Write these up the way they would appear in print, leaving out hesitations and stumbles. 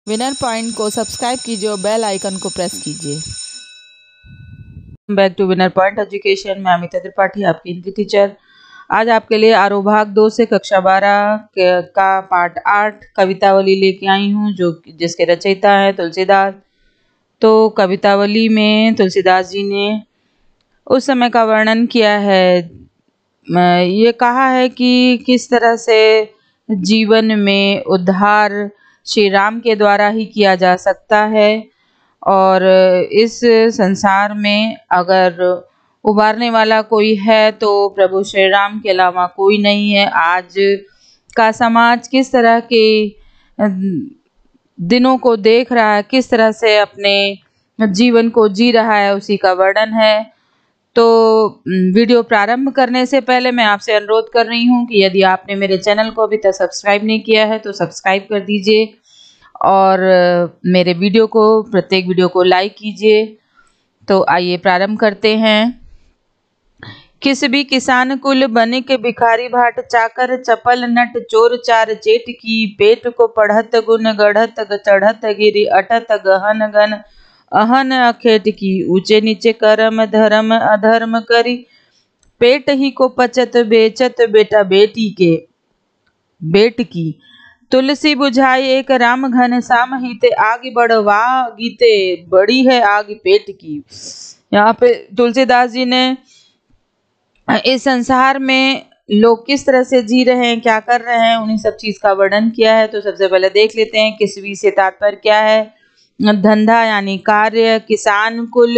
Winner point को subscribe कीजिए और बेल आइकन को प्रेस कीजिए। Back to winner point education में अमिता त्रिपाठी आपकी हिंदी टीचर। आज आपके लिए आरोह भाग 2 से कक्षा 12 का पाठ 8 कवितावली लेके आई हूँ, जो जिसके रचयिता है तुलसीदास। तो कवितावली में तुलसीदास जी ने उस समय का वर्णन किया है। ये कहा है कि किस तरह से जीवन में उद्धार श्री राम के द्वारा ही किया जा सकता है, और इस संसार में अगर उबारने वाला कोई है तो प्रभु श्री राम के अलावा कोई नहीं है। आज का समाज किस तरह के दिनों को देख रहा है, किस तरह से अपने जीवन को जी रहा है, उसी का वर्णन है। तो वीडियो प्रारंभ करने से पहले मैं आपसे अनुरोध कर रही हूँ कि यदि आपने मेरे चैनल को अभी तक सब्सक्राइब नहीं किया है तो सब्सक्राइब कर दीजिए, और मेरे प्रत्येक वीडियो को लाइक कीजिए। तो आइए प्रारंभ करते हैं। किस भी किसान कुल बनिक भिखारी भाट चाकर चपल नट चोर चार चेट की पेट को पढ़त गुन गढ़त चढ़त गिरी अटत गहन गन अहन अखेट की ऊंचे नीचे करम धर्म अधर्म करी पेट ही को पचत बेचत बेटा बेटी के बेट की तुलसी बुझाई एक राम घन श्याम हिते आगे बढ़वा गीते बड़ी है आग पेट की। यहाँ पे तुलसीदास जी ने इस संसार में लोग किस तरह से जी रहे हैं, क्या कर रहे हैं, उन्हीं सब चीज का वर्णन किया है। तो सबसे पहले देख लेते हैं किसवी से तात्पर्य क्या है। धंधा यानी कार्य, किसान कुल,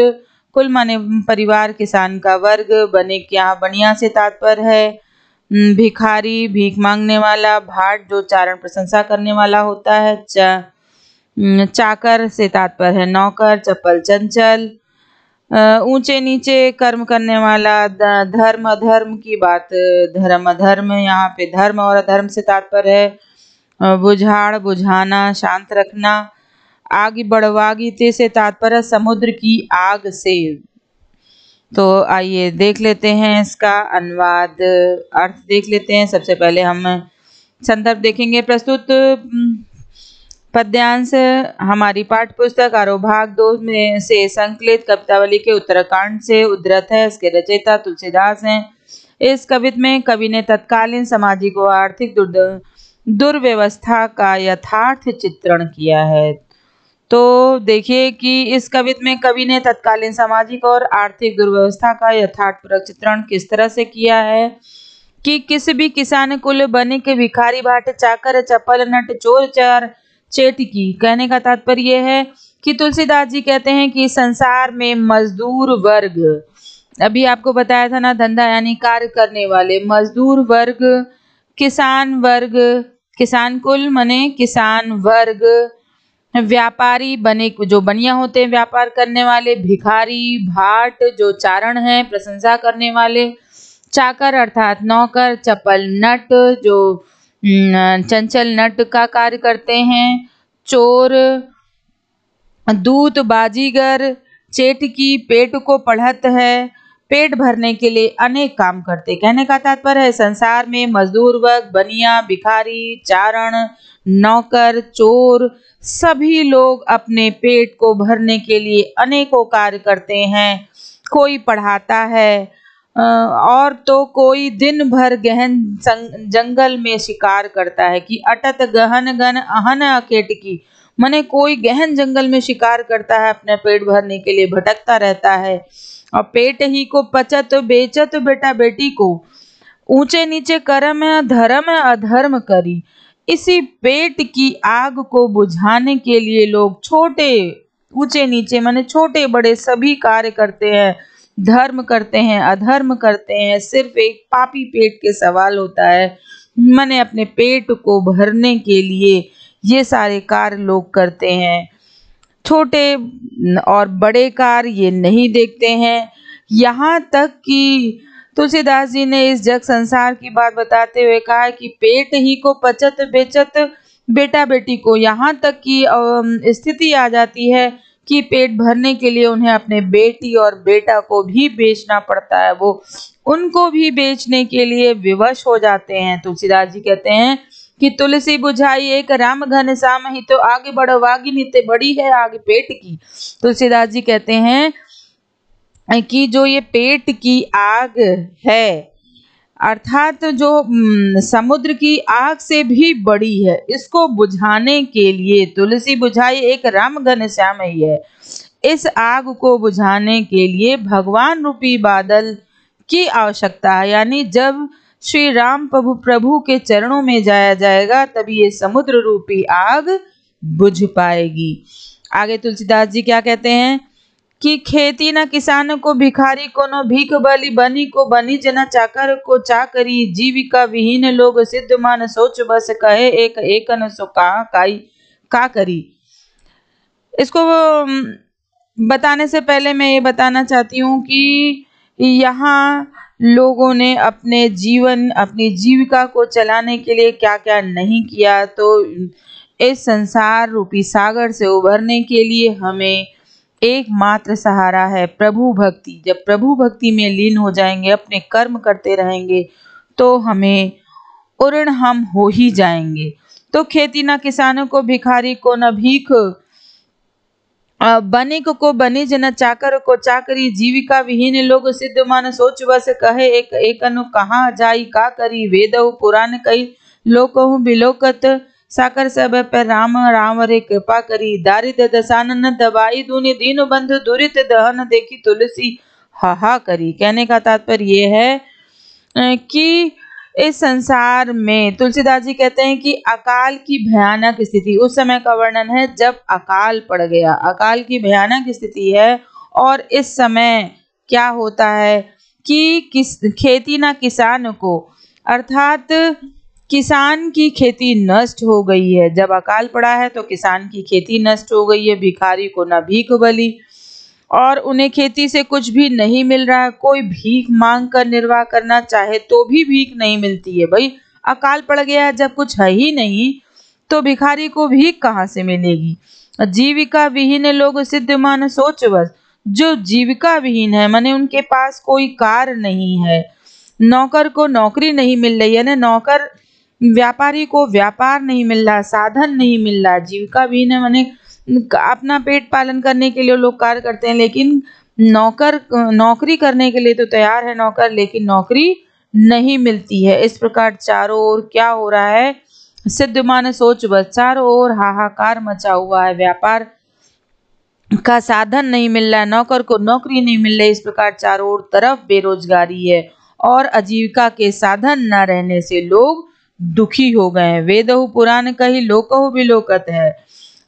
कुल माने परिवार, किसान का वर्ग, बने यहाँ बनिया से तात्पर्य है। भिखारी भीख मांगने वाला, भाट जो चारण प्रशंसा करने वाला होता है, चाकर से तात्पर्य है नौकर, चपल चंचल, ऊंचे नीचे कर्म करने वाला, धर्म अधर्म की बात, धर्म अधर्म, यहाँ पे धर्म और अधर्म से तात्पर्य है बुझाड़ बुझाना, शांत रखना। आग बढ़वागीते से तात्पर्य समुद्र की आग से। तो आइए देख लेते हैं इसका अनुवाद अर्थ देख लेते हैं। सबसे पहले हम संदर्भ देखेंगे। प्रस्तुत पद्यांश हमारी पाठ्य पुस्तक आरोह भाग 2 में से संकलित कवितावली के उत्तरकांड से उद्धृत है। इसके रचयिता तुलसीदास हैं। इस कविता में कवि ने तत्कालीन सामाजिक व आर्थिक दुर्व्यवस्था का यथार्थ चित्रण किया है। तो देखिए कि इस कविता में कवि ने तत्कालीन सामाजिक और आर्थिक दुर्व्यवस्था का यथार्थपूर्वक चित्रण किस तरह से किया है कि किसी भी किसान कुल बनिक भिखारी भाट चाकर चपल नट चोर चार चेट की। कहने का तात्पर्य है कि तुलसीदास जी कहते हैं कि संसार में मजदूर वर्ग, अभी आपको बताया था ना, धंधा यानी कार्य करने वाले, मजदूर वर्ग, किसान वर्ग, किसान कुल माने किसान वर्ग, व्यापारी बने जो बनिया होते हैं व्यापार करने वाले, भिखारी भाट जो चारण हैं प्रशंसा करने वाले, चाकर अर्थात नौकर, चपल नट जो चंचल नट का कार्य करते हैं, चोर दूत बाजीगर, चेटकी पेट को पढ़त है, पेट भरने के लिए अनेक काम करते। कहने का तात्पर्य है संसार में मजदूर वर्ग, बनिया, भिखारी, चारण, नौकर, चोर, सभी लोग अपने पेट को भरने के लिए अनेकों कार्य करते हैं। कोई पढ़ाता है और तो कोई दिन भर गहन जंगल में शिकार करता है कि अटत गहन गन अहन अकेट की, माने कोई गहन जंगल में शिकार करता है, अपने पेट भरने के लिए भटकता रहता है। और पेट ही को पचत बेचत बेटा बेटी को ऊंचे नीचे करम धर्म अधर्म करी। इसी पेट की आग को बुझाने के लिए लोग छोटे ऊंचे नीचे माने छोटे बड़े सभी कार्य करते हैं, धर्म करते हैं, अधर्म करते हैं। सिर्फ एक पापी पेट के सवाल होता है, माने अपने पेट को भरने के लिए ये सारे कार्य लोग करते हैं। छोटे और बड़े कार्य ये नहीं देखते हैं। यहाँ तक कि तुलसीदास जी ने इस जग संसार की बात बताते हुए कहा है कि पेट ही को पचत बेचत बेटा बेटी को। यहाँ तक कि स्थिति आ जाती है कि पेट भरने के लिए उन्हें अपने बेटी और बेटा को भी बेचना पड़ता है, वो उनको भी बेचने के लिए विवश हो जाते हैं। तुलसीदास जी कहते हैं कि तुलसी बुझाई एक राम घन श्याम ही, तो आगे बढ़ो वागी नित्य बड़ी है आग पेट की। तुलसीदास जी कहते हैं कि जो ये पेट की आग है, अर्थात जो समुद्र की आग से भी बड़ी है, इसको बुझाने के लिए तुलसी बुझाई एक राम घन श्याम ही है। इस आग को बुझाने के लिए भगवान रूपी बादल की आवश्यकता है, यानी जब श्री राम प्रभु के चरणों में जाया जाएगा तभी ये समुद्र रूपी आग बुझ पाएगी। आगे तुलसीदास जी क्या कहते हैं कि खेती न किसान को भिखारी को न भीख बलि, बनी को बनी जना चाकर को चाकरी, जीविका विहीन लोग सिद्ध मान सोच बस कहे एक एकन सो कहा काई का करी। इसको बताने से पहले मैं ये बताना चाहती हूँ कि यहाँ लोगों ने अपने जीवन अपनी जीविका को चलाने के लिए क्या क्या नहीं किया। तो इस संसार रूपी सागर से उभरने के लिए हमें एकमात्र सहारा है प्रभु भक्ति। जब प्रभु भक्ति में लीन हो जाएंगे, अपने कर्म करते रहेंगे, तो हमें उर्ण हम हो ही जाएंगे। तो खेती न किसानों को भिखारी को न भीख, बनिक को बनिज न चाकर को चाकरी, जीविका विहीन लोग सिद्ध मान सोच बस कहे एक एकनु कहाँ जाई का करी। वेदहु पुराण कई लोकहु बिलोकत, साकर सब पे राम राम रे कृपा करी। दारिद्र दसानन दबाई दूनी, दीन बंधु दुरित दहन देखी तुलसी हाहा करी। कहने का तात्पर्य ये है कि इस संसार में तुलसीदास जी कहते हैं कि अकाल की भयानक स्थिति, उस समय का वर्णन है जब अकाल पड़ गया। अकाल की भयानक स्थिति है और इस समय क्या होता है कि खेती ना किसान को, अर्थात किसान की खेती नष्ट हो गई है। जब अकाल पड़ा है तो किसान की खेती नष्ट हो गई है। भिखारी को ना भीख बली, और उन्हें खेती से कुछ भी नहीं मिल रहा है। कोई भीख मांग कर निर्वाह करना चाहे तो भी भीख नहीं मिलती है। भाई अकाल पड़ गया है, जब कुछ है ही नहीं तो भिखारी को भीख कहाँ से मिलेगी। जीविका विहीन लोग सिद्ध मान सोच बस, जो जीविका विहीन है माने उनके पास कोई कार्य नहीं है, नौकर को नौकरी नहीं मिल रही है ना, नौकर व्यापारी को व्यापार नहीं मिल रहा, साधन नहीं मिल रहा। जीविका विहीन है माने अपना पेट पालन करने के लिए लोग कार्य करते हैं, लेकिन नौकरी करने के लिए तो तैयार है नौकर, लेकिन नौकरी नहीं मिलती है। इस प्रकार चारों ओर क्या हो रहा है, सिद्ध मान सोच बस, चारों ओर हाहाकार मचा हुआ है। व्यापार का साधन नहीं मिल रहा है, नौकर को नौकरी नहीं मिल रही। इस प्रकार चारों ओर तरफ बेरोजगारी है और आजीविका के साधन न रहने से लोग दुखी हो गए हैं। वेदहु पुराण कही लोकहु बिलोकत है।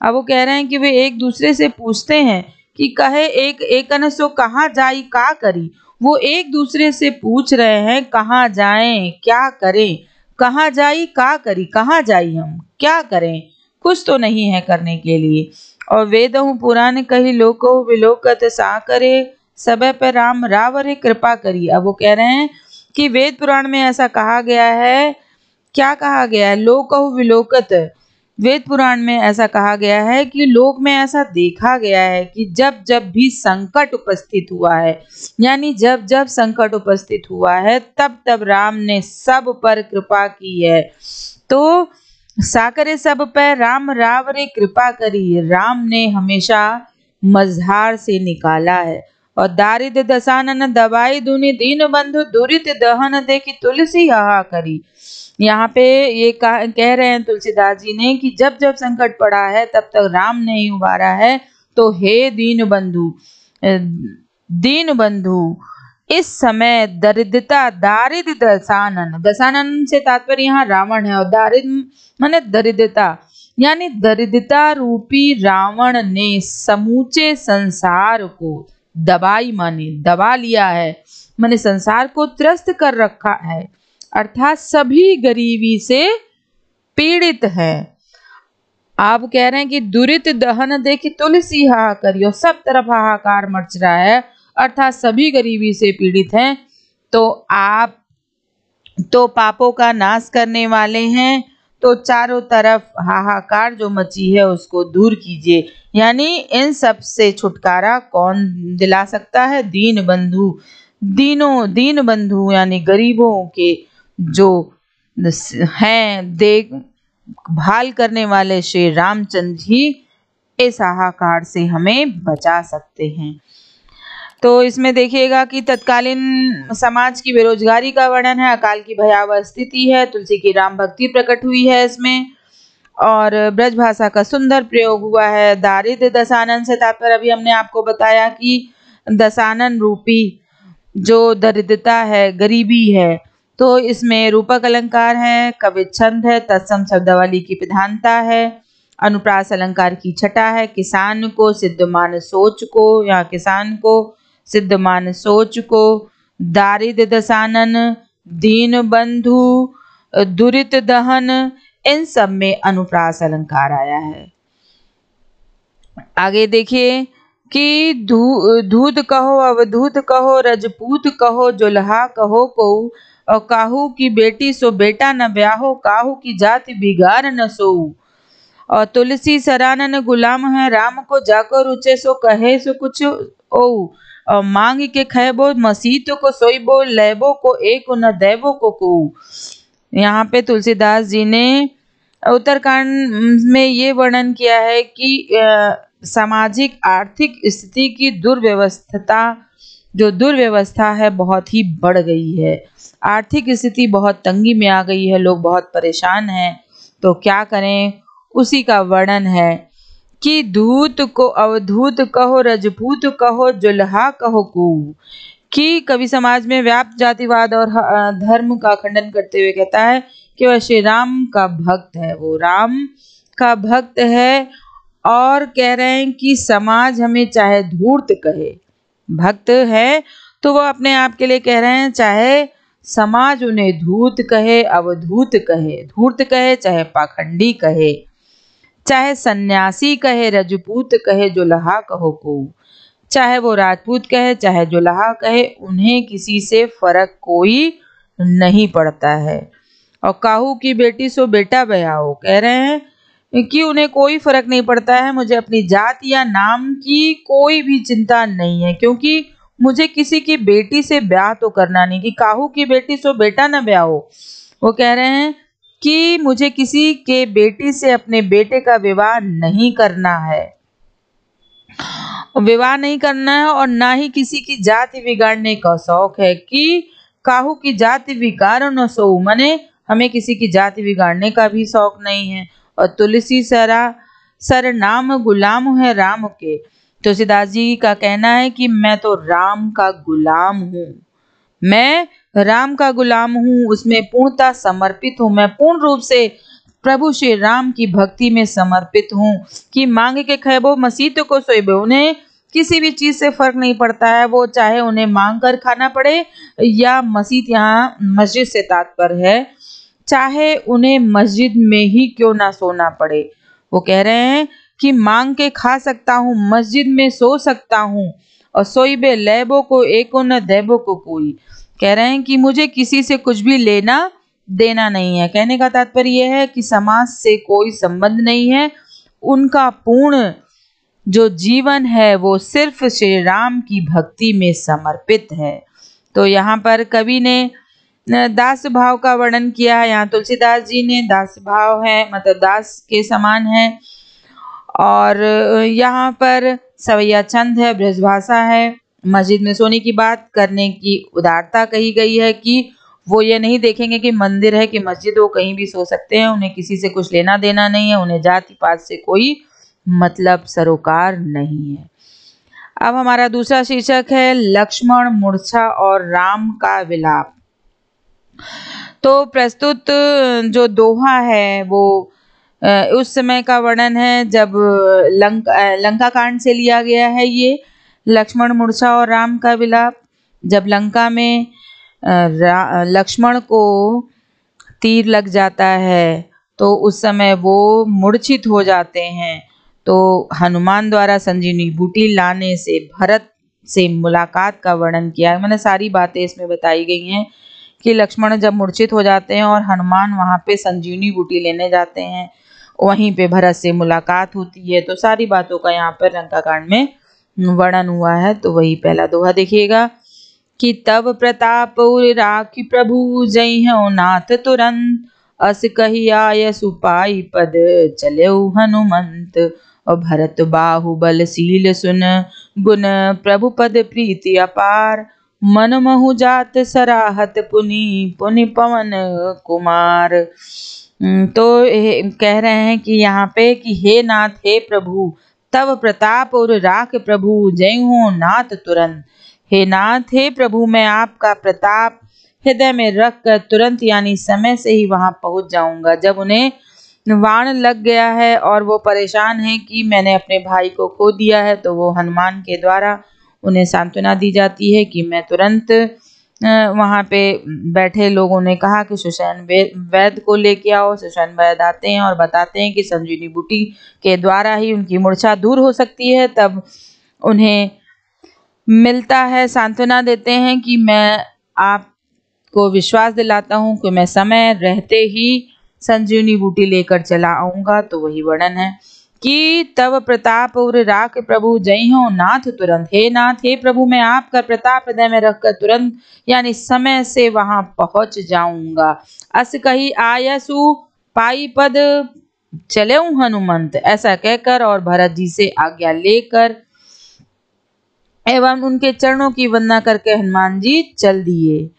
अब वो कह रहे हैं कि वे एक दूसरे से पूछते हैं कि कहे एक एकन सो कहाँ जाई का करी। वो एक दूसरे से पूछ रहे हैं कहाँ जाएं क्या करें, कहाँ जाई का करी, कहाँ जाई हम क्या करें, कुछ तो नहीं है करने के लिए। और वेदहु पुराण कही लोको विलोकत, सा करे सब पे राम रावरे कृपा करी। अब वो कह रहे हैं कि वेद पुराण में ऐसा कहा गया है, क्या कहा गया है, लोकहु विलोकत। वेद पुराण में ऐसा कहा गया है कि लोक में ऐसा देखा गया है कि जब जब भी संकट उपस्थित हुआ है, यानी जब जब संकट उपस्थित हुआ है तब तब राम ने सब पर कृपा की है। तो साकरे सब पर राम रावरे कृपा करी, राम ने हमेशा मझधार से निकाला है। और दारिद्र दसानन दबाई दूनी, दीन बंधु दुरित दहन देखी तुलसी हाहा करी। यहाँ पे ये कह रहे हैं तुलसीदास जी ने कि जब जब संकट पड़ा है तब तक राम ने ही उबारा है। तो हे दीन बंधु, दीन बंधु इस समय दरिद्रता, दारिद्र दसानन, दसानन से तात्पर्य यहाँ रावण है, और दारिद्र माने दरिद्रता, यानी दरिद्रता रूपी रावण ने समूचे संसार को दबाई माने दबा लिया है, माने संसार को त्रस्त कर रखा है, अर्थात सभी गरीबी से पीड़ित हैं। आप कह रहे हैं कि दुरित दहन देखी तुलसी हाहा करी, और सब तरफ हाहाकार मच रहा है, अर्थात सभी गरीबी से पीड़ित हैं। तो आप तो पापों का नाश करने वाले हैं, तो चारों तरफ हाहाकार जो मची है उसको दूर कीजिए। यानी इन सब से छुटकारा कौन दिला सकता है, दीन बंधु। दीन बंधु यानी गरीबों के जो हैं, देख भाल करने वाले श्री रामचंद्र ही इस हाहाकार से हमें बचा सकते हैं। तो इसमें देखिएगा कि तत्कालीन समाज की बेरोजगारी का वर्णन है, अकाल की भयावह स्थिति है, तुलसी की राम भक्ति प्रकट हुई है इसमें, और ब्रज भाषा का सुंदर प्रयोग हुआ है। दारिद्र्य दशानन से तात्पर्य अभी हमने आपको बताया कि दशानन रूपी जो दरिद्रता है, गरीबी है, तो इसमें रूपक अलंकार है, कवित छंद है, तत्सम शब्दावली की प्रधानता है, अनुप्रास अलंकार की छटा है, किसान को सिद्धमान सोच को, यहाँ किसान को सिद्धमान सोच को, दारिद्र दशानन, दीन बंधु, दुरित दहन, इन सब में अनुप्रास अलंकार आया है। आगे देखिए कि धूत कहो, अवधूत कहो, रजपूत कहो, जुल्हा कहो को, और काहू की बेटी सो बेटा न ब्याहो, काहू की जाति बिगाड़ न सोऊ, और तुलसी सरानन गुलाम है, राम को जाको रुचे सो कहे सो कुछ ओ, और मांग के खैबो मसीत को सोईबो, लेबो को एक न देवो को। यहाँ पे तुलसीदास जी ने उत्तरकांड में ये वर्णन किया है कि सामाजिक आर्थिक स्थिति की दुर्व्यवस्था है बहुत ही बढ़ गई है। आर्थिक स्थिति बहुत तंगी में आ गई है, लोग बहुत परेशान हैं, तो क्या करें, उसी का वर्णन है कि धूत को अवधूत कहो, रजपूत कहो, जुल्हा कहो को, कि कवि समाज में व्याप्त जातिवाद और धर्म का खंडन करते हुए कहता है कि वह श्री राम का भक्त है, वो राम का भक्त है, और कह रहे हैं कि समाज हमें चाहे धूर्त कहे, भक्त है तो वो अपने आप के लिए कह रहे हैं, चाहे समाज उन्हें धूर्त कहे, अवधूत कहे, धूर्त कहे, चाहे पाखंडी कहे, चाहे सन्यासी कहे, रजपूत कहे, जुल्हा कहो को, चाहे वो राजपूत कहे, चाहे जुल्हा कहे, उन्हें किसी से फर्क कोई नहीं पड़ता है। और काहू की बेटी सो बेटा ब्याहो, कह रहे हैं कि उन्हें कोई फर्क नहीं पड़ता है, मुझे अपनी जात या नाम की कोई भी चिंता नहीं है, क्योंकि मुझे किसी की बेटी से ब्याह तो करना नहीं, कि काहू की बेटी सो बेटा न ब्याहो, वो कह रहे हैं कि मुझे किसी के बेटी से अपने बेटे का विवाह नहीं करना है, और ना ही किसी की जाति बिगाड़ने का शौक है, कि काहू की जाति बिगाड़ न सो, मने हमें किसी की जाति बिगाड़ने का भी शौक नहीं है। और तुलसी सर नाम गुलाम है राम के, तुलसीदास जी का कहना है कि मैं तो राम का गुलाम हूँ, मैं राम का गुलाम हूँ, उसमें पूर्णतः समर्पित हूँ, मैं पूर्ण रूप से प्रभु श्री राम की भक्ति में समर्पित हूँ, कि मांग के खैबो मसीत को सोइबो, उन्हें किसी भी चीज से फर्क नहीं पड़ता है, वो चाहे उन्हें मांग कर खाना पड़े या मसीत, यहाँ मस्जिद से तात्पर्य है, चाहे उन्हें मस्जिद में ही क्यों ना सोना पड़े, वो कह रहे हैं कि मांग के खा सकता हूँ, मस्जिद में सो सकता हूँ, और सोईबे लेबो को एको न देबो को कोई, कह रहे हैं कि मुझे किसी से कुछ भी लेना देना नहीं है। कहने का तात्पर्य यह है कि समाज से कोई संबंध नहीं है, उनका पूर्ण जो जीवन है वो सिर्फ श्री राम की भक्ति में समर्पित है। तो यहाँ पर कवि ने दास भाव का वर्णन किया है, यहाँ तुलसीदास जी ने दास भाव है, मतलब दास के समान है, और यहाँ पर सवैया छंद है, ब्रजभाषा है, मस्जिद में सोने की बात करने की उदारता कही गई है, कि वो ये नहीं देखेंगे कि मंदिर है कि मस्जिद, वो कहीं भी सो सकते हैं, उन्हें किसी से कुछ लेना देना नहीं है, उन्हें जाति पात से कोई मतलब सरोकार नहीं है। अब हमारा दूसरा शीर्षक है लक्ष्मण मूर्छा और राम का विलाप। तो प्रस्तुत जो दोहा है वो उस समय का वर्णन है जब लंका कांड से लिया गया है, ये लक्ष्मण मूर्छा और राम का विलाप। जब लंका में लक्ष्मण को तीर लग जाता है तो उस समय वो मूर्छित हो जाते हैं, तो हनुमान द्वारा संजीवनी बूटी लाने से भरत से मुलाकात का वर्णन किया है। मैंने सारी बातें इसमें बताई गई हैं कि लक्ष्मण जब मूर्छित हो जाते हैं और हनुमान वहाँ पे संजीवनी बूटी लेने जाते हैं, वहीं पे भरत से मुलाकात होती है, तो सारी बातों का यहाँ पर लंका कांड में वर्णन हुआ है। तो वही पहला दोहा देखिएगा कि तब प्रताप राखी प्रभु जय हो नाथ तुरंत, अस कही आय सुपाई पद चलेऊ हनुमंत। और भरत बाहुबल शील सुन गुण प्रभु पद प्रीति अपार। मन महु जात सराहत पुनि पुनि पवन कुमार। तो कह रहे हैं कि यहाँ पे कि हे नाथ हे प्रभु तव प्रताप और राख प्रभु जय हो नाथ तुरंत। हे नाथ हे प्रभु मैं आपका प्रताप हृदय में रख कर तुरंत यानी समय से ही वहां पहुंच जाऊंगा। जब उन्हें वाण लग गया है और वो परेशान है कि मैंने अपने भाई को खो दिया है, तो वो हनुमान के द्वारा उन्हें सांत्वना दी जाती है कि मैं तुरंत वहां पे बैठे लोगों ने कहा कि सुषैण वैद्य को लेके आओ। सुषैण वैद्य आते हैं और बताते हैं कि संजीवनी बूटी के द्वारा ही उनकी मूर्छा दूर हो सकती है। तब उन्हें मिलता है, सांत्वना देते हैं कि मैं आपको विश्वास दिलाता हूं कि मैं समय रहते ही संजीवनी बूटी लेकर चला आऊंगा। तो वही वर्णन है कि तब प्रताप और राख प्रभु जय हो नाथ तुरंत। हे नाथ हे प्रभु मैं आपका प्रताप हृदय में रखकर तुरंत यानी समय से वहां पहुंच जाऊंगा। अस कही आयसु पाई पद चले हनुमंत। ऐसा कहकर और भरत जी से आज्ञा लेकर एवं उनके चरणों की वंदना करके हनुमान जी चल दिए।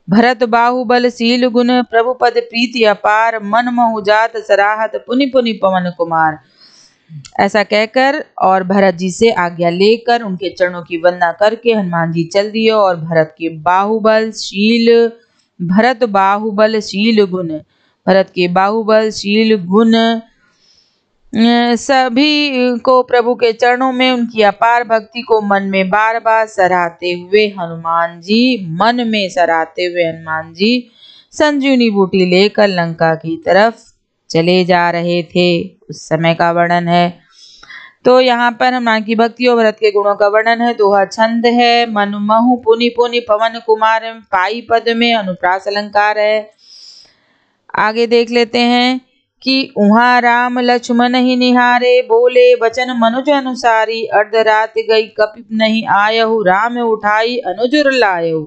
भरत बाहुबल शील गुण प्रभु पद प्रीति अपार। मन महु जात सराहत पुनि पुनि पवन कुमार। ऐसा कहकर और भरत जी से आज्ञा लेकर उनके चरणों की वंदना करके हनुमान जी चल दिए। और भरत बाहुबल शील गुण, भरत के बाहुबल शील गुण सभी को प्रभु के चरणों में उनकी अपार भक्ति को मन में बार बार सराहते हुए हनुमान जी संजीवनी बूटी लेकर लंका की तरफ चले जा रहे थे। उस समय का वर्णन है। तो यहाँ पर हनुमान की भक्ति और भरत के गुणों का वर्णन है। दोहा छंद है। मन महु पुनि पुनि पवन कुमार पाई पद में अनुप्रास अलंकार है। आगे देख लेते हैं कि उहाँ राम लक्ष्मण ही निहारे बोले वचन मनुज अनुसारी। अर्धरात गई कपि नहीं आयहु राम उठाई अनुजुर लायहु।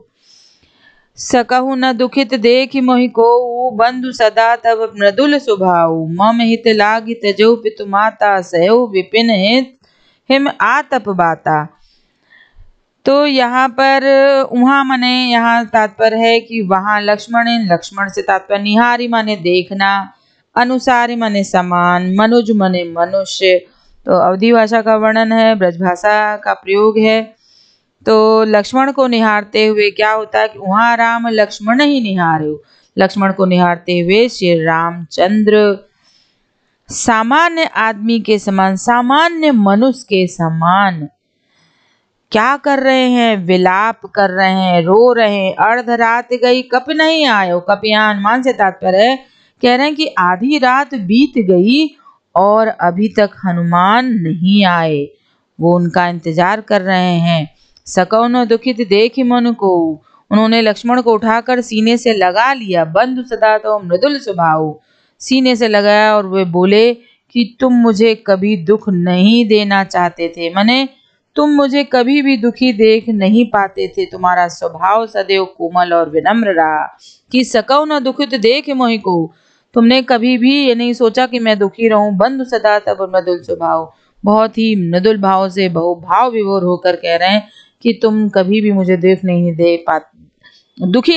सकहु न दुखित देखि मोहि कोउ बंधु सदा तब मृदुल स्वभाव। मम हित लागी तजौ पितु माता सहु विपिन हित हिम आतप बाता। तो यहाँ पर उहाँ माने यहाँ तात्पर्य है कि वहां लक्ष्मण से तात्पर्य निहारी माने देखना, अनुसारी माने समान, मनुज माने मनुष्य। तो अवधी भाषा का वर्णन है, ब्रजभाषा का प्रयोग है। तो लक्ष्मण को निहारते हुए क्या होता है कि वहां राम लक्ष्मण ही निहारे। लक्ष्मण को निहारते हुए श्री रामचंद्र सामान्य आदमी के समान, सामान्य मनुष्य के समान क्या कर रहे हैं? विलाप कर रहे हैं, रो रहे हैं। अर्धरात गई कप नहीं आयो। कप यहाँ हनुमान से तात्पर्य है, कह रहे हैं कि आधी रात बीत गई और अभी तक हनुमान नहीं आए। वो उनका इंतजार कर रहे हैं। सकौ न दुखित देखि मन को, उन्होंने लक्ष्मण को उठाकर सीने से लगा लिया। बंधु सदा तो मृदुल स्वभाव, सीने से लगाया और वे बोले कि तुम मुझे कभी दुख नहीं देना चाहते थे, माने तुम मुझे कभी भी दुखी देख नहीं पाते थे। तुम्हारा स्वभाव सदैव कोमल और विनम्र रहा। कि सकौ न दुखित देख मोहि को, तुमने कभी भी ये नहीं सोचा कि मैं दुखी रहूं। बंधु सदा तब मृदुल स्वभाव, बहुत ही मृदुल भाव से भाव विभोर होकर कह रहे हैं कि तुम कभी भी मुझे दुखी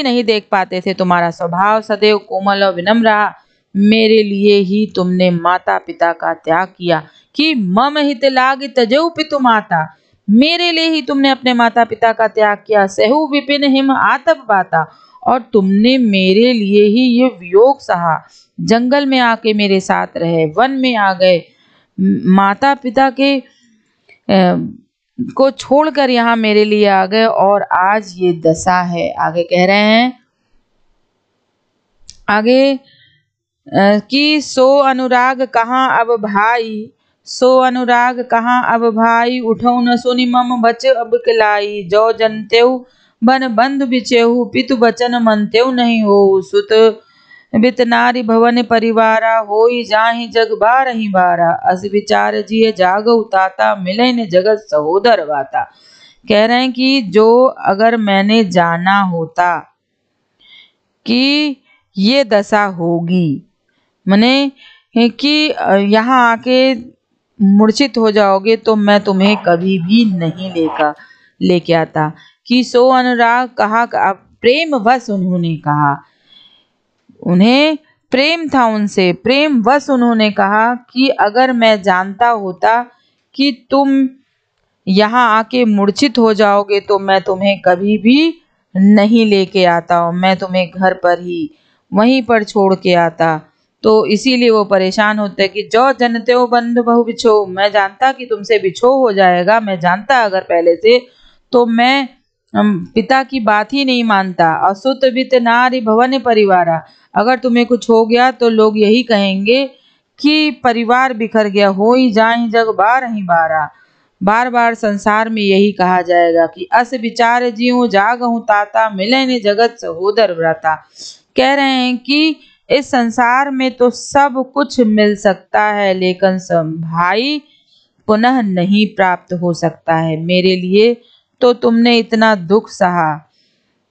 नहीं देख पाते थे। तुम्हारा स्वभाव सदैव कोमल और विनम्र रहा। मेरे लिए ही तुमने माता पिता का त्याग किया। कि मम हित लाग तजौ पितु माता, मेरे लिए ही तुमने अपने माता पिता का त्याग किया। सहु विपिन हिम आतप बाता, और तुमने मेरे लिए ही ये वियोग सहा। जंगल में आके मेरे साथ रहे, वन में आ गए, माता पिता के को छोड़कर यहाँ मेरे लिए आ गए और आज ये दशा है। आगे कह रहे हैं कि सो अनुराग कहाँ अब भाई, सो अनुराग कहाँ अब भाई। उठौ न सुनि मम बच अब किलाई। जो जनतेउ बन बंधु बिचेहु, पितु बचन मनतेउ नहीं हो। सुत बित नारी भवन परिवारा, होई जाहि जग बारहि बारा। अस विचार जिय जागौ ताता, मिले न जगत सहोदर वाता। कह रहे हैं कि जो अगर मैंने जाना होता कि ये दशा होगी। मने कि यहाँ आके मूर्छित हो जाओगे तो मैं तुम्हें कभी भी नहीं लेके आता। कि सो अनुराग कहा, प्रेम वश उन्होंने कहा, उन्हें प्रेम था उनसे, प्रेम वश उन्होंने कहा कि अगर मैं जानता होता कि तुम यहाँ आके मूर्छित हो जाओगे तो मैं तुम्हें कभी भी नहीं लेके आता हूँ, मैं तुम्हें घर पर ही वहीं पर छोड़ के आता। तो इसीलिए वो परेशान होते हैं कि जो जनते हो बंधु बहु बिछो, मैं जानता कि तुमसे बिछो हो जाएगा, मैं जानता अगर पहले से तो मैं पिता की बात ही नहीं मानता। असुत वित नारी भवन परिवारा, अगर तुम्हें कुछ हो गया तो लोग यही कहेंगे कि परिवार बिखर गया, हो ही जाए जग बार ही बारा। बार बार संसार में यही कहा जाएगा कि अस विचार जीव जागहु ताता, मिले नि जगत सहोदर व्राता। कह रहे हैं कि इस संसार में तो सब कुछ मिल सकता है लेकिन सब भाई पुनः नहीं प्राप्त हो सकता है। मेरे लिए तो तुमने इतना दुख सहा।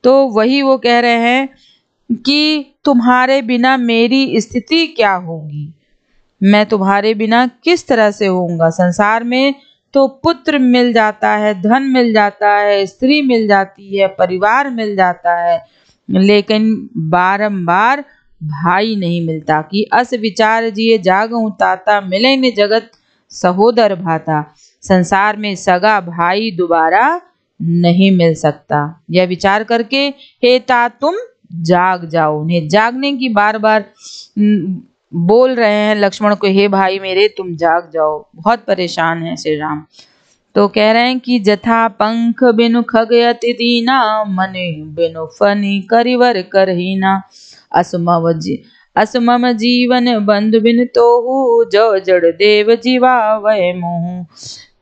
तो वही वो कह रहे हैं कि तुम्हारे बिना मेरी स्थिति क्या होगी, मैं तुम्हारे बिना किस तरह से होऊंगा। संसार में तो पुत्र मिल जाता है, धन मिल जाता है, स्त्री मिल जाती है, परिवार मिल जाता है, लेकिन बारंबार भाई नहीं मिलता। कि अस विचार जिए जागहु ताता, मिले न जगत सहोदर भाता। संसार में सगा भाई दोबारा नहीं मिल सकता। यह विचार करके हे तात तुम जाग जाओ। उन्हें जागने की बार बार बोल रहे हैं लक्ष्मण को, हे भाई मेरे तुम जाग जाओ। बहुत परेशान है श्री राम। तो कह रहे हैं कि जथा पंख बिनु खग अति दीना, मने बिनु फनी करिवर करहीना। असमम जीवन बंधु बिन तोहू, जो जड़ देव जीवा वह मोहू।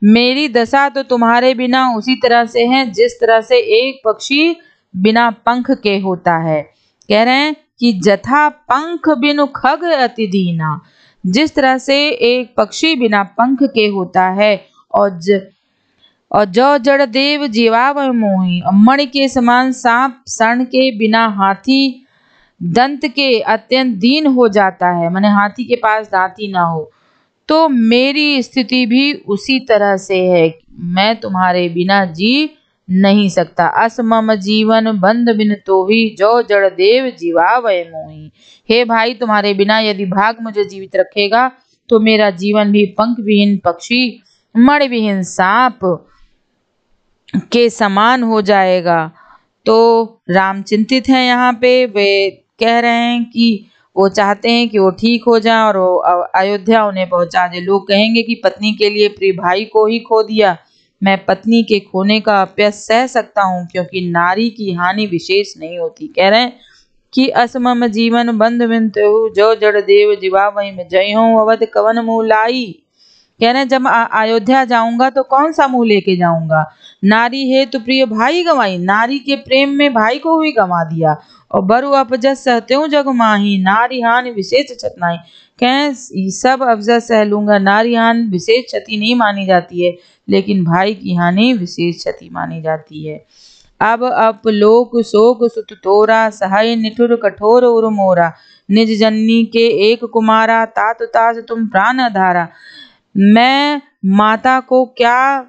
मेरी दशा तो तुम्हारे बिना उसी तरह से है जिस तरह से एक पक्षी बिना पंख के होता है। कह रहे हैं कि जथा पंख बिनु खग अति दीना, जिस तरह से एक पक्षी बिना पंख के होता है, और जो जड़ देव जीवाव मोही, मणि के समान सांप सण के बिना हाथी दंत के अत्यंत दीन हो जाता है, माने हाथी के पास दांत ही ना हो। तो मेरी स्थिति भी उसी तरह से है, मैं तुम्हारे बिना जी नहीं सकता। असमम जीवन बंध बिन तोही, जो जड़ देव जीवा वह मोही। हे भाई तुम्हारे बिना यदि भाग मुझे जीवित रखेगा तो मेरा जीवन भी पंख विहीन पक्षी, मणि विहीन सांप के समान हो जाएगा। तो राम चिंतित हैं यहाँ पे। वे कह रहे हैं कि वो चाहते हैं कि वो ठीक हो जाए और वो अयोध्या उन्हें पहुंचा दे। लोग कहेंगे कि पत्नी के लिए प्रिय भाई को ही खो दिया, मैं पत्नी के खोने का अपयस सह सकता हूँ क्योंकि नारी की हानि विशेष नहीं होती। कह रहे हैं कि असमम जीवन बंध बिन्तु, जो जड़ देव जीवा वही में जय हो अवध कवन मुँह लाई। कह रहे हैं जब अयोध्या जाऊंगा तो कौन सा मुंह लेके जाऊंगा, नारी है तो प्रिय भाई गंवाई, नारी के प्रेम में भाई को भी गंवा दिया। और बरु अपजस सहते हूँ जग माही, नारी हानि विशेष छतनाई। कहें सब अफजस सह लूंगा, नारी हानि विशेष क्षति नहीं मानी जाती है, लेकिन भाई की हानि विशेष क्षति मानी जाती है। अब अपलोक शोक सुत तोरा, सहाय निठुर कठोर उर मोरा। निज जननी के एक कुमारा, तात तास तुम प्राण आधारा। मैं माता को क्या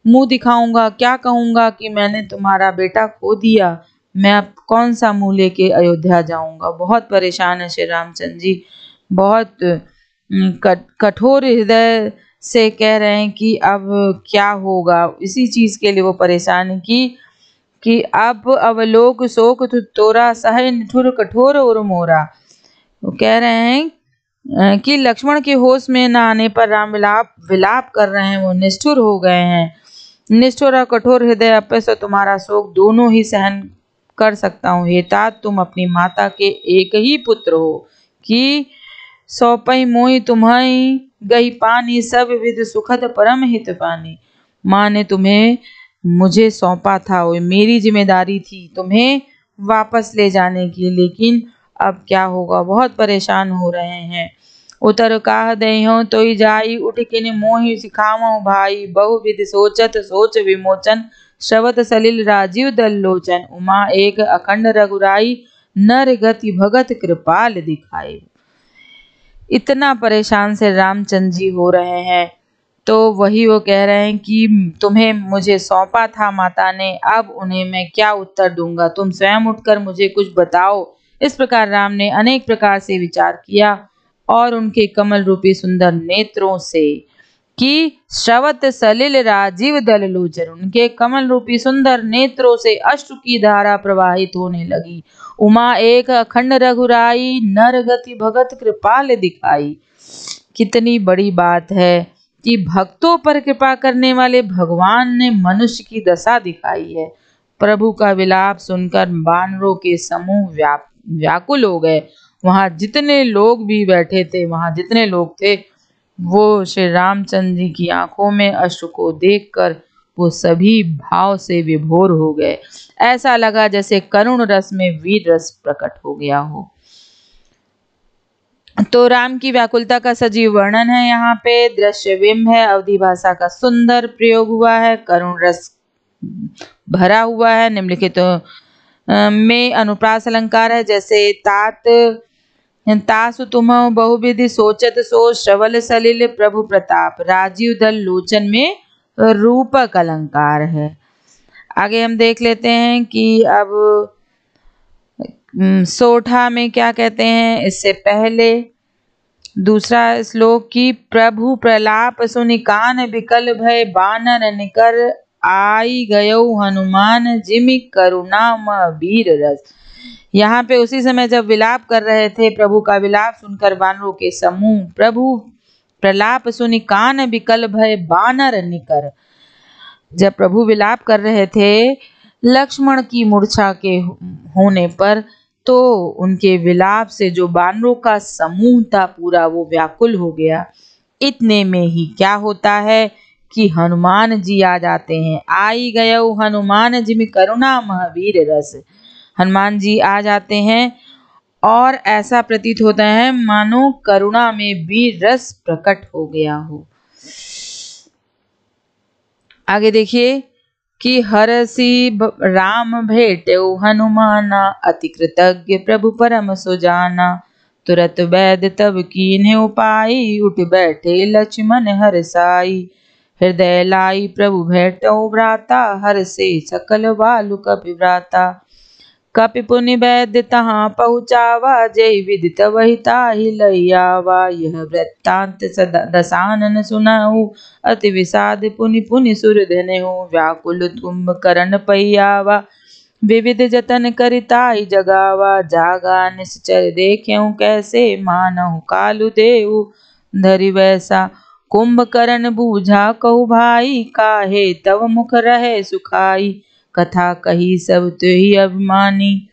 मुंह दिखाऊंगा, क्या कहूंगा कि मैंने तुम्हारा बेटा खो दिया, मैं अब कौन सा मुंह लेके अयोध्या जाऊंगा। बहुत परेशान है श्री रामचंद्र जी, बहुत कठोर हृदय से कह रहे हैं कि अब क्या होगा। इसी चीज के लिए वो परेशान है कि अब अवलोक शोक तोरा, सह निठुर कठोर उर मोरा। वो कह रहे हैं कि लक्ष्मण के होश में न आने पर राम विलाप कर रहे हैं, वो निष्ठुर हो गए हैं। निष्ठुर और कठोर हृदय अपयस और तुम्हारा शोक दोनों ही सहन कर सकता हूँ। हे तात तुम अपनी माता के एक ही पुत्र हो, कि सौंपई मोहि तुम्हें गही पानी, सब विध सुखद परम हित पानी। माँ ने तुम्हें मुझे सौंपा था, वो मेरी जिम्मेदारी थी तुम्हें वापस ले जाने की, लेकिन अब क्या होगा। बहुत परेशान हो रहे हैं। उतर काह देहो तोई जाई, उठ किन मोहि सिखावो भाई। बहुविध सोचत सोच विमोचन, श्रवत सलिल राजीव दल लोचन। उमा एक अखंड रघुराई, नर गति भगत कृपाल दिखाए। इतना परेशान से रामचंद्र जी हो रहे हैं, तो वही वो कह रहे हैं कि तुम्हें मुझे सौंपा था माता ने, अब उन्हें मैं क्या उत्तर दूंगा, तुम स्वयं उठकर मुझे कुछ बताओ। इस प्रकार राम ने अनेक प्रकार से विचार किया और उनके कमल रूपी सुंदर नेत्रों से कि श्रवत सलिल राजीव दल लोचन, उनके कमल रूपी सुंदर नेत्रों से अश्रु की धारा प्रवाहित होने लगी। उमा एक अखंड रघुराई, नर गति भगत कृपाल दिखाई। कितनी बड़ी बात है कि भक्तों पर कृपा करने वाले भगवान ने मनुष्य की दशा दिखाई है। प्रभु का विलाप सुनकर वानरों के समूह व्याकुल हो गए। वहां जितने लोग भी बैठे थे, वहां जितने लोग थे, वो श्री रामचंद्र जी की आंखों में अश्रु को देखकर वो सभी भाव से विभोर हो गए। ऐसा लगा जैसे करुण रस में वीर रस प्रकट हो गया हो। तो राम की व्याकुलता का सजीव वर्णन है। यहाँ पे दृश्य बिंब है, अवधि भाषा का सुंदर प्रयोग हुआ है, करुण रस भरा हुआ है। निम्नलिखित में अनुप्रास अलंकार है, जैसे तासु तुम बहुविधि सोचत सो, श्रवल सलिल प्रभु प्रताप, राजीव दल लोचन में रूपक अलंकार है। आगे हम देख लेते हैं कि अब सोठा में क्या कहते हैं। इससे पहले दूसरा श्लोक की प्रभु प्रलाप सुनि कान विकल भय, बानर निकर आई गयो हनुमान, जिमि करुणाम वीर रस। यहाँ पे उसी समय जब विलाप कर रहे थे, प्रभु का विलाप सुनकर वानरों के समूह, प्रभु प्रलाप सुनि कान विकल भय, बानर निकर, जब प्रभु विलाप कर रहे थे लक्ष्मण की मूर्छा के होने पर, तो उनके विलाप से जो वानरों का समूह था पूरा वो व्याकुल हो गया। इतने में ही क्या होता है कि हनुमान जी आ जाते हैं। आई गयो हनुमान जिमि करुणा महावीर रस। हनुमान जी आ जाते हैं और ऐसा प्रतीत होता है मानो करुणा में वीर रस प्रकट हो गया हो। आगे देखिए कि हरसी राम भेटो हनुमाना, अति कृतज्ञ प्रभु परम सुजाना, तुरत वैद तब कीन्हे उपाई, उठ बैठे लक्ष्मण हरसाई, हृदय लाई प्रभु भेटो भ्राता, हरसे सकल बालु कपिव्राता, कपि पुनि वैद्य तहाँ पहुँचावा, जय विदित वही ताहि लैयावा, यह वृत्तांत दसानन सुनाऊ, अति विषाद पुनि पुनि सुर धनेहु, व्याकुल कुंभकर्ण पैयावा, विविध जतन करिताहि जगावा, जागा निश्चर देखेऊ कैसे, मानहु कालु देऊ धरि वैसा, कुंभकर्ण बूझा कहु भाई, काहे तव मुख रहे सुखाई, कथा कही सब तुहि अभिमानी,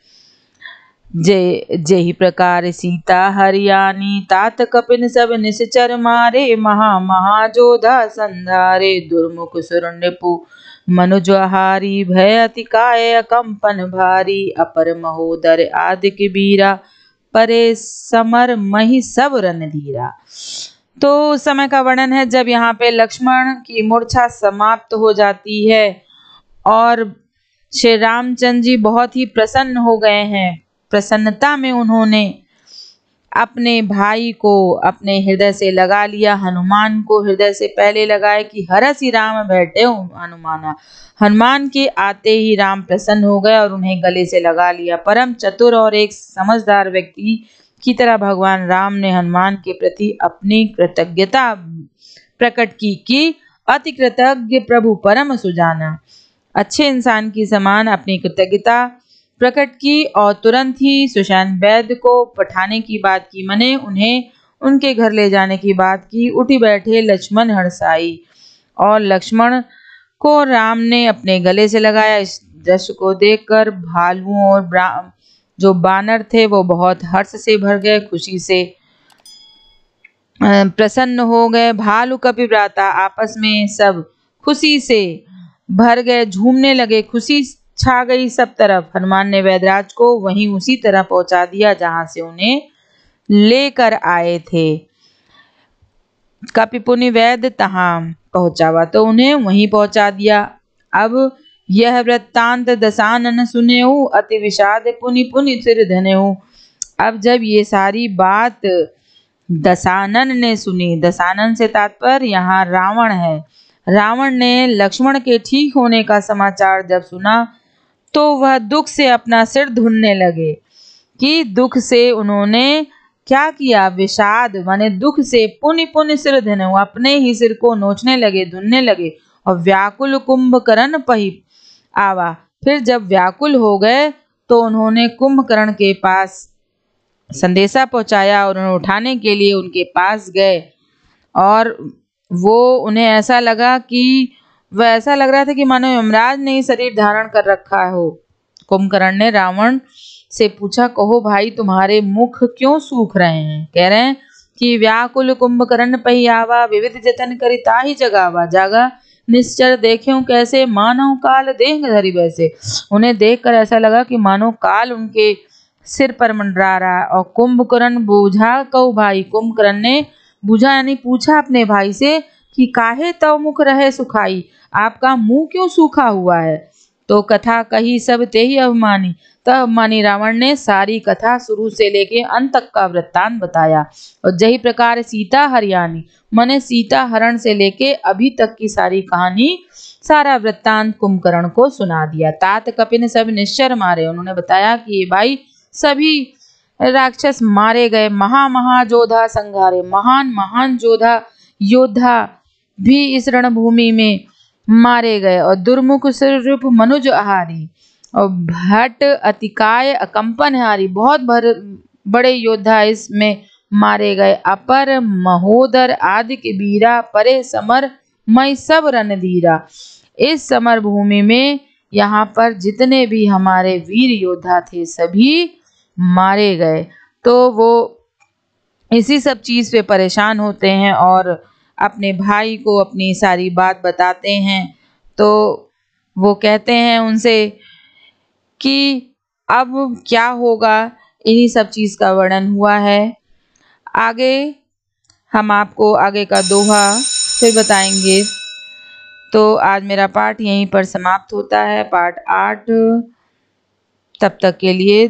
जेहि प्रकार सीता हरियाणी, तात कपिन सब निश्चर मारे, महा जोधा संधारे, दुर्मुख सुर नृपु मनुज हारी, भय अति काय कंपन भारी, अपर महोदर आदिक बीरा, परे समर मही सब रणधीरा। तो उस समय का वर्णन है जब यहाँ पे लक्ष्मण की मूर्छा समाप्त हो जाती है और श्री रामचंद्र जी बहुत ही प्रसन्न हो गए हैं। प्रसन्नता में उन्होंने अपने भाई को अपने हृदय से लगा लिया, हनुमान को हृदय से पहले लगाए कि हरसि राम बैठे हनुमाना। हनुमान के आते ही राम प्रसन्न हो गए और उन्हें गले से लगा लिया। परम चतुर और एक समझदार व्यक्ति की तरह भगवान राम ने हनुमान के प्रति अपनी कृतज्ञता प्रकट की कि अति कृतज्ञ प्रभु परम सुजाना, अच्छे इंसान की समान अपनी कृतज्ञता प्रकट की और तुरंत ही सुषैण वैद्य को पठाने की बात की, मने उन्हें उनके घर ले जाने की बात की। उठी बैठे लक्ष्मण हरसाई और लक्ष्मण को राम ने अपने गले से लगाया। इस दृश्य को देखकर भालुओं और जो बानर थे वो बहुत हर्ष से भर गए, खुशी से प्रसन्न हो गए। भालू कपिव्राता आपस में सब खुशी से भर गए, झूमने लगे, खुशी छा गई सब तरफ। हनुमान ने वैदराज को वहीं उसी तरह पहुंचा दिया जहां से उन्हें लेकर आए थे। कपि पुनि वैद्य तहाँ पहुंचावा, तो उन्हें वहीं पहुंचा दिया। अब यह वृत्तांत दशानन सुनेहु, अति विषाद पुनि पुनि सिर धनेहु। अब जब ये सारी बात दशानन ने सुनी, दशानन से तात्पर्य यहाँ रावण है, रावण ने लक्ष्मण के ठीक होने का समाचार जब सुना तो वह दुख से अपना सिर धुनने लगे। कि दुख से उन्होंने क्या किया, विषाद माने दुख से पुनि पुनि सिर धने, अपने ही सिर को नोचने लगे, धुनने लगे। और व्याकुल कुंभकर्ण पही आवा, फिर जब व्याकुल हो गए तो उन्होंने कुंभकर्ण के पास संदेशा पहुंचाया और उन्हें उठाने के लिए उनके पास गए। और वो उन्हें ऐसा लगा कि वह ऐसा लग रहा था कि मानो यमराज ने ही शरीर धारण कर रखा हो। कुंभकर्ण ने रावण से पूछा, कहो भाई तुम्हारे मुख क्यों सूख रहे हैं? कह रहे हैं कि व्याकुल कुंभकर्ण पही आवा, विविध जतन करी ताहि जगावा, जागा निश्चर देख्यों कैसे, मानव काल देह धरि वैसे। उन्हें देखकर ऐसा लगा कि मानो काल उनके सिर पर मंडरा रहा। और कुंभकर्ण बूझा कहू भाई, कुंभकर्ण ने बूझा यानी पूछा अपने भाई से कि काहे तव मुख रहे सुखाई, आपका मुंह क्यों सूखा हुआ है? तो कथा कही सब तेहि अभिमानी, तब अभिमानी रावण ने सारी कथा शुरू से लेके अंत तक का वृत्तांत बताया। और जही प्रकार सीता हरियाणी माने सीता हरण से लेके अभी तक की सारी कहानी, सारा वृत्तांत कुंभकर्ण को सुना दिया। तात कपिन सब निश्चर मारे, उन्होंने बताया कि भाई सभी राक्षस मारे गए, महाजोधा संघारे, महान योद्धा भी इस रणभूमि में मारे गए। और दुर्मुख सिर मनुज आहारी, और भट्ट अतिकाय अकंपन हारी, बहुत बड़े योद्धा इसमें मारे गए। अपर महोदर आदि के बीरा, परे समर मई सब रणधीरा। इस समर भूमि में यहाँ पर जितने भी हमारे वीर योद्धा थे सभी मारे गए। तो वो इसी सब चीज पे परेशान होते हैं और अपने भाई को अपनी सारी बात बताते हैं। तो वो कहते हैं उनसे कि अब क्या होगा, इन्हीं सब चीज का वर्णन हुआ है। आगे हम आपको आगे का दोहा फिर बताएंगे। तो आज मेरा पाठ यहीं पर समाप्त होता है, पाठ 8। तब तक के लिए